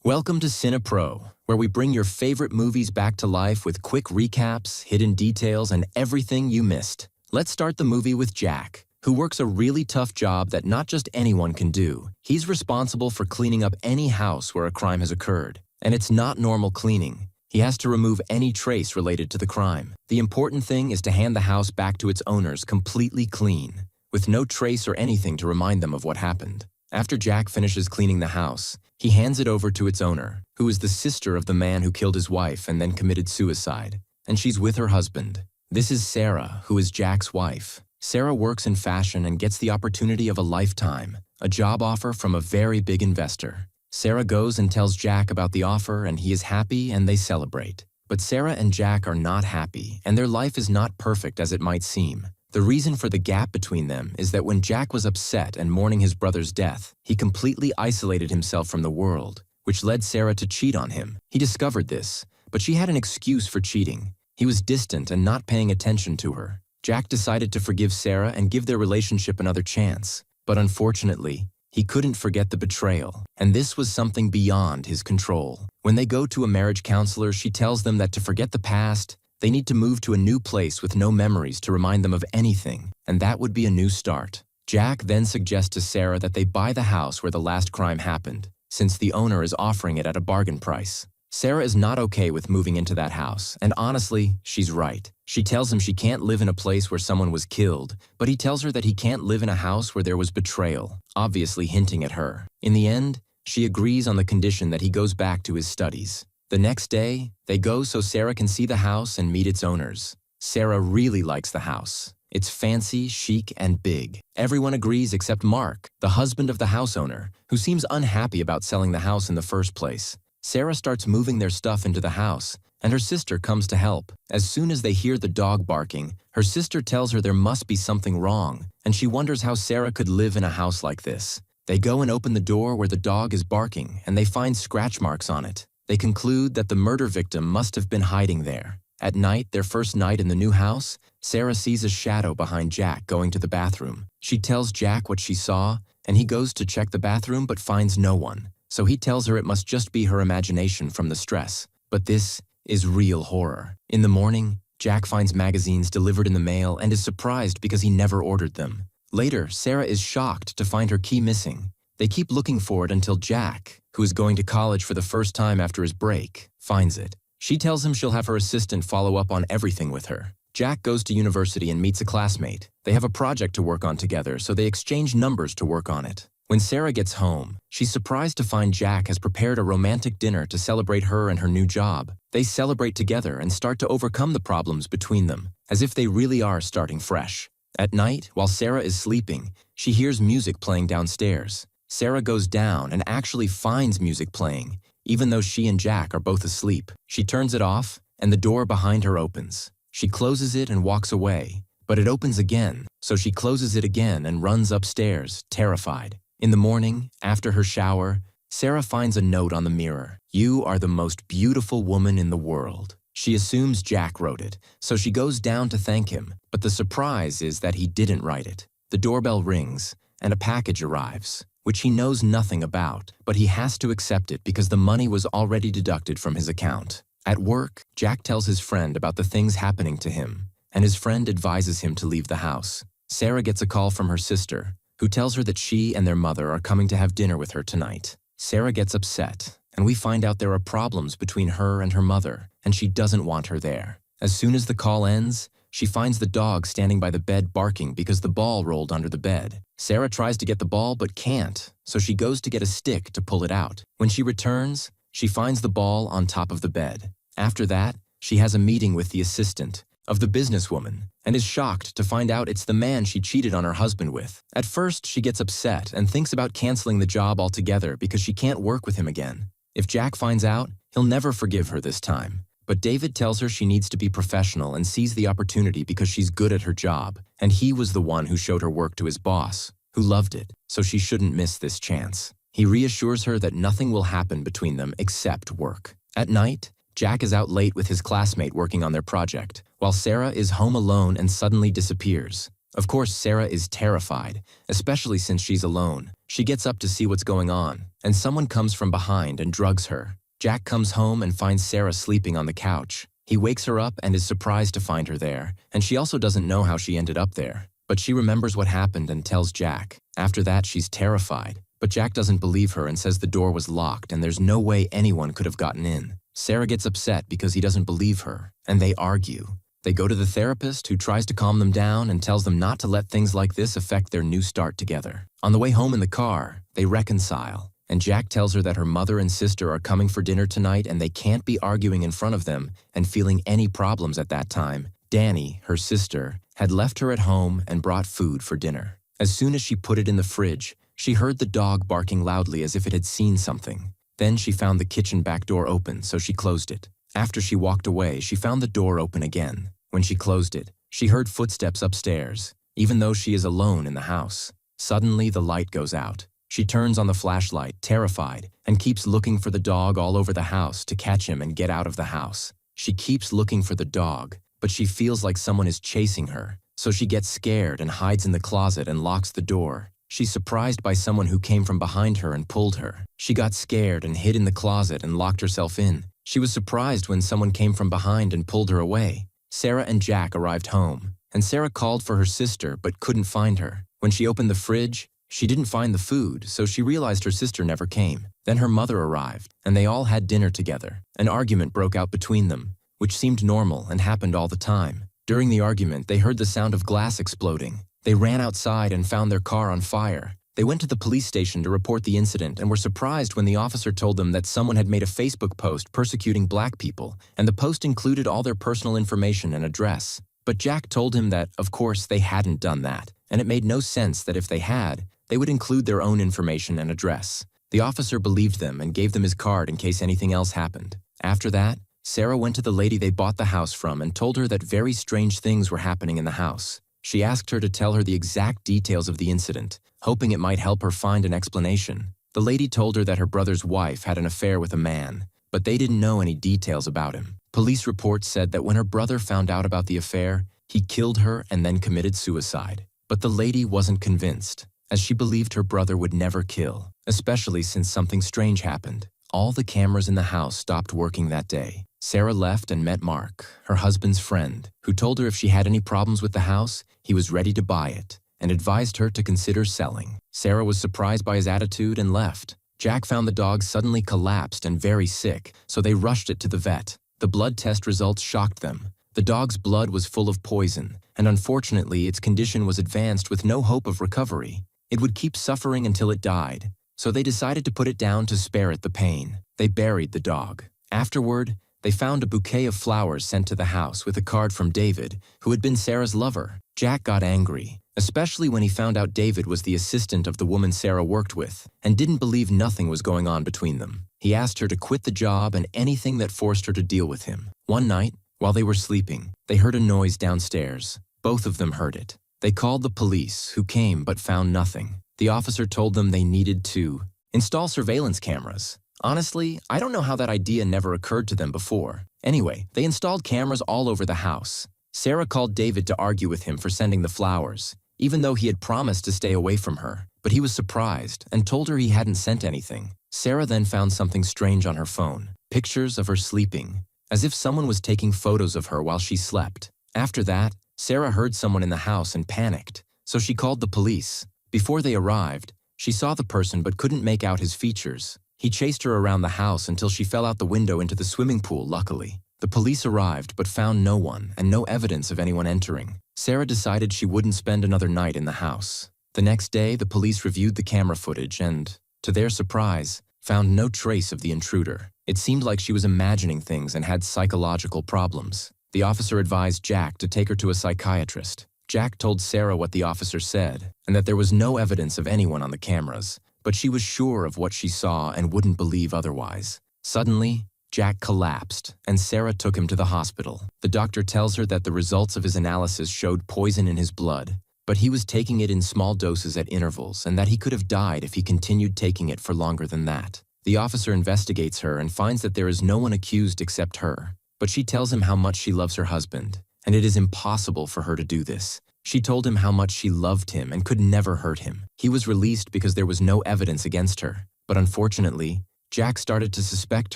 Welcome to CINEPRO, where we bring your favorite movies back to life with quick recaps, hidden details, and everything you missed. Let's start the movie with Jack, who works a really tough job that not just anyone can do. He's responsible for cleaning up any house where a crime has occurred. And it's not normal cleaning. He has to remove any trace related to the crime. The important thing is to hand the house back to its owners completely clean, with no trace or anything to remind them of what happened. After Jack finishes cleaning the house, he hands it over to its owner, who is the sister of the man who killed his wife and then committed suicide. And she's with her husband. This is Sarah, who is Jack's wife. Sarah works in fashion and gets the opportunity of a lifetime, a job offer from a very big investor. Sarah goes and tells Jack about the offer, and he is happy and they celebrate. But Sarah and Jack are not happy, and their life is not perfect as it might seem. The reason for the gap between them is that when Jack was upset and mourning his brother's death, he completely isolated himself from the world, which led Sarah to cheat on him. He discovered this, but she had an excuse for cheating. He was distant and not paying attention to her. Jack decided to forgive Sarah and give their relationship another chance, but unfortunately, he couldn't forget the betrayal, and this was something beyond his control. When they go to a marriage counselor, she tells them that to forget the past, they need to move to a new place with no memories to remind them of anything, and that would be a new start. Jack then suggests to Sarah that they buy the house where the last crime happened, since the owner is offering it at a bargain price. Sarah is not okay with moving into that house, and honestly, she's right. She tells him she can't live in a place where someone was killed, but he tells her that he can't live in a house where there was betrayal, obviously hinting at her. In the end, she agrees on the condition that he goes back to his studies. The next day, they go so Sarah can see the house and meet its owners. Sarah really likes the house. It's fancy, chic, and big. Everyone agrees except Mark, the husband of the house owner, who seems unhappy about selling the house in the first place. Sarah starts moving their stuff into the house, and her sister comes to help. As soon as they hear the dog barking, her sister tells her there must be something wrong, and she wonders how Sarah could live in a house like this. They go and open the door where the dog is barking, and they find scratch marks on it. They conclude that the murder victim must have been hiding there. At night, their first night in the new house, Sarah sees a shadow behind Jack going to the bathroom. She tells Jack what she saw, and he goes to check the bathroom but finds no one. So he tells her it must just be her imagination from the stress. But this is real horror. In the morning, Jack finds magazines delivered in the mail and is surprised because he never ordered them. Later, Sarah is shocked to find her key missing. They keep looking for it until Jack, who is going to college for the first time after his break, finds it. She tells him she'll have her assistant follow up on everything with her. Jack goes to university and meets a classmate. They have a project to work on together, so they exchange numbers to work on it. When Sarah gets home, she's surprised to find Jack has prepared a romantic dinner to celebrate her and her new job. They celebrate together and start to overcome the problems between them, as if they really are starting fresh. At night, while Sarah is sleeping, she hears music playing downstairs. Sarah goes down and actually finds music playing, even though she and Jack are both asleep. She turns it off, and the door behind her opens. She closes it and walks away, but it opens again, so she closes it again and runs upstairs, terrified. In the morning, after her shower, Sarah finds a note on the mirror. "You are the most beautiful woman in the world." She assumes Jack wrote it, so she goes down to thank him, but the surprise is that he didn't write it. The doorbell rings, and a package arrives, which he knows nothing about, but he has to accept it because the money was already deducted from his account. At work, Jack tells his friend about the things happening to him, and his friend advises him to leave the house. Sarah gets a call from her sister, who tells her that she and their mother are coming to have dinner with her tonight. Sarah gets upset, and we find out there are problems between her and her mother, and she doesn't want her there. As soon as the call ends, she finds the dog standing by the bed barking because the ball rolled under the bed. Sarah tries to get the ball but can't, so she goes to get a stick to pull it out. When she returns, she finds the ball on top of the bed. After that, she has a meeting with the assistant of the businesswoman and is shocked to find out it's the man she cheated on her husband with. At first, she gets upset and thinks about canceling the job altogether because she can't work with him again. If Jack finds out, he'll never forgive her this time. But David tells her she needs to be professional and seize the opportunity because she's good at her job, and he was the one who showed her work to his boss, who loved it, so she shouldn't miss this chance. He reassures her that nothing will happen between them except work. At night, Jack is out late with his classmate working on their project, while Sarah is home alone and suddenly disappears. Of course, Sarah is terrified, especially since she's alone. She gets up to see what's going on, and someone comes from behind and drugs her. Jack comes home and finds Sarah sleeping on the couch. He wakes her up and is surprised to find her there, and she also doesn't know how she ended up there. But she remembers what happened and tells Jack. After that, she's terrified. But Jack doesn't believe her and says the door was locked and there's no way anyone could have gotten in. Sarah gets upset because he doesn't believe her, and they argue. They go to the therapist, who tries to calm them down and tells them not to let things like this affect their new start together. On the way home in the car, they reconcile, and Jack tells her that her mother and sister are coming for dinner tonight and they can't be arguing in front of them and feeling any problems at that time. Danny, her sister, had left her at home and brought food for dinner. As soon as she put it in the fridge, she heard the dog barking loudly as if it had seen something. Then she found the kitchen back door open, so she closed it. After she walked away, she found the door open again. When she closed it, she heard footsteps upstairs, even though she is alone in the house. Suddenly, the light goes out. She turns on the flashlight, terrified, and keeps looking for the dog all over the house to catch him and get out of the house. She keeps looking for the dog, but she feels like someone is chasing her, so she gets scared and hides in the closet and locks the door. She's surprised by someone who came from behind her and pulled her. She got scared and hid in the closet and locked herself in. She was surprised when someone came from behind and pulled her away. Sarah and Jack arrived home, and Sarah called for her sister but couldn't find her. When she opened the fridge, she didn't find the food, so she realized her sister never came. Then her mother arrived, and they all had dinner together. An argument broke out between them, which seemed normal and happened all the time. During the argument, they heard the sound of glass exploding. They ran outside and found their car on fire. They went to the police station to report the incident and were surprised when the officer told them that someone had made a Facebook post persecuting black people, and the post included all their personal information and address. But Jack told him that, of course, they hadn't done that, and it made no sense that if they had, they would include their own information and address. The officer believed them and gave them his card in case anything else happened. After that, Sarah went to the lady they bought the house from and told her that very strange things were happening in the house. She asked her to tell her the exact details of the incident, hoping it might help her find an explanation. The lady told her that her brother's wife had an affair with a man, but they didn't know any details about him. Police reports said that when her brother found out about the affair, he killed her and then committed suicide. But the lady wasn't convinced, as she believed her brother would never kill, especially since something strange happened. All the cameras in the house stopped working that day. Sarah left and met Mark, her husband's friend, who told her if she had any problems with the house, he was ready to buy it, and advised her to consider selling. Sarah was surprised by his attitude and left. Jack found the dog suddenly collapsed and very sick, so they rushed it to the vet. The blood test results shocked them. The dog's blood was full of poison, and unfortunately its condition was advanced with no hope of recovery. It would keep suffering until it died, so they decided to put it down to spare it the pain. They buried the dog. Afterward, they found a bouquet of flowers sent to the house with a card from David, who had been Sarah's lover. Jack got angry, especially when he found out David was the assistant of the woman Sarah worked with, and didn't believe nothing was going on between them. He asked her to quit the job and anything that forced her to deal with him. One night, while they were sleeping, they heard a noise downstairs. Both of them heard it. They called the police, who came but found nothing. The officer told them they needed to install surveillance cameras. Honestly, I don't know how that idea never occurred to them before. Anyway, they installed cameras all over the house. Sarah called David to argue with him for sending the flowers, even though he had promised to stay away from her. But he was surprised and told her he hadn't sent anything. Sarah then found something strange on her phone, pictures of her sleeping, as if someone was taking photos of her while she slept. After that, Sarah heard someone in the house and panicked, so she called the police. Before they arrived, she saw the person but couldn't make out his features. He chased her around the house until she fell out the window into the swimming pool, luckily. The police arrived but found no one and no evidence of anyone entering. Sarah decided she wouldn't spend another night in the house. The next day, the police reviewed the camera footage and, to their surprise, found no trace of the intruder. It seemed like she was imagining things and had psychological problems. The officer advised Jack to take her to a psychiatrist. Jack told Sarah what the officer said and that there was no evidence of anyone on the cameras, but she was sure of what she saw and wouldn't believe otherwise. Suddenly, Jack collapsed, and Sarah took him to the hospital. The doctor tells her that the results of his analysis showed poison in his blood, but he was taking it in small doses at intervals and that he could have died if he continued taking it for longer than that. The officer investigates her and finds that there is no one accused except her, but she tells him how much she loves her husband, and it is impossible for her to do this. She told him how much she loved him and could never hurt him. He was released because there was no evidence against her. But unfortunately, Jack started to suspect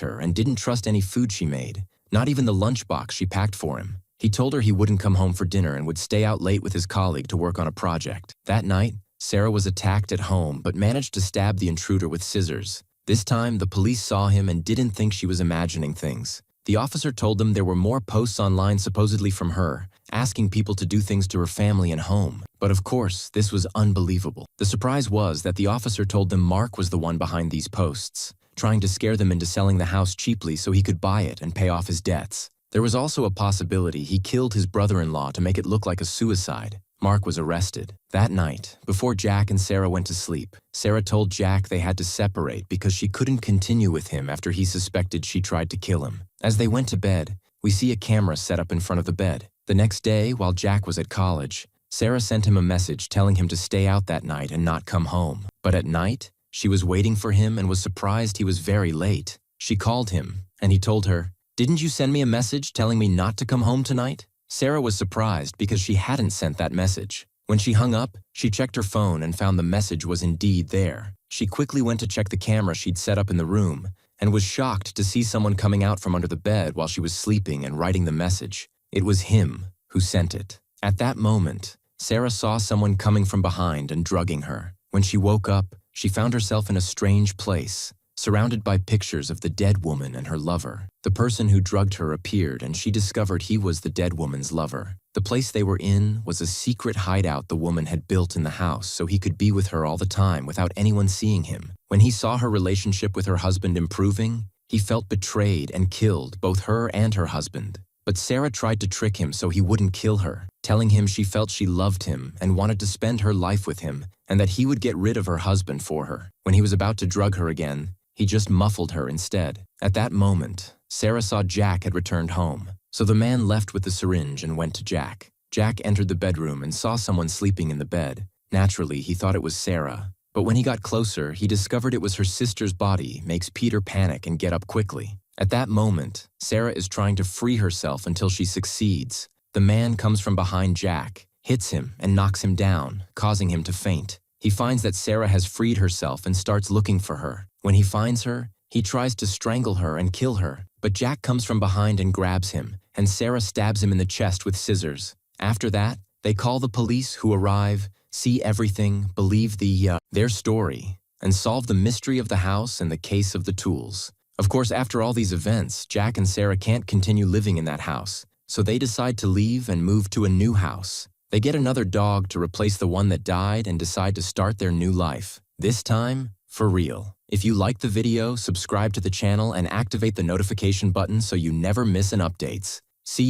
her and didn't trust any food she made, not even the lunchbox she packed for him. He told her he wouldn't come home for dinner and would stay out late with his colleague to work on a project. That night, Sarah was attacked at home but managed to stab the intruder with scissors. This time, the police saw him and didn't think she was imagining things. The officer told them there were more posts online supposedly from her, asking people to do things to her family and home. But of course, this was unbelievable. The surprise was that the officer told them Mark was the one behind these posts, trying to scare them into selling the house cheaply so he could buy it and pay off his debts. There was also a possibility he killed his brother-in-law to make it look like a suicide. Mark was arrested. That night, before Jack and Sarah went to sleep, Sarah told Jack they had to separate because she couldn't continue with him after he suspected she tried to kill him. As they went to bed, we see a camera set up in front of the bed. The next day, while Jack was at college, Sarah sent him a message telling him to stay out that night and not come home. But at night, she was waiting for him and was surprised he was very late. She called him, and he told her, "Didn't you send me a message telling me not to come home tonight?" Sarah was surprised because she hadn't sent that message. When she hung up, she checked her phone and found the message was indeed there. She quickly went to check the camera she'd set up in the room and was shocked to see someone coming out from under the bed while she was sleeping and writing the message. It was him who sent it. At that moment, Sarah saw someone coming from behind and drugging her. When she woke up, she found herself in a strange place, surrounded by pictures of the dead woman and her lover. The person who drugged her appeared and she discovered he was the dead woman's lover. The place they were in was a secret hideout the woman had built in the house so he could be with her all the time without anyone seeing him. When he saw her relationship with her husband improving, he felt betrayed and killed both her and her husband. But Sarah tried to trick him so he wouldn't kill her, telling him she felt she loved him and wanted to spend her life with him and that he would get rid of her husband for her. When he was about to drug her again, he just muffled her instead. At that moment, Sarah saw Jack had returned home. So the man left with the syringe and went to Jack. Jack entered the bedroom and saw someone sleeping in the bed. Naturally, he thought it was Sarah. But when he got closer, he discovered it was her sister's body, makes Peter panic and get up quickly. At that moment, Sarah is trying to free herself until she succeeds. The man comes from behind Jack, hits him, and knocks him down, causing him to faint. He finds that Sarah has freed herself and starts looking for her. When he finds her, he tries to strangle her and kill her, but Jack comes from behind and grabs him, and Sarah stabs him in the chest with scissors. After that, they call the police who arrive, see everything, believe their story, and solve the mystery of the house and the case of the tools. Of course, after all these events, Jack and Sarah can't continue living in that house, so they decide to leave and move to a new house. They get another dog to replace the one that died and decide to start their new life. This time, for real. If you like the video, subscribe to the channel and activate the notification button so you never miss an updates.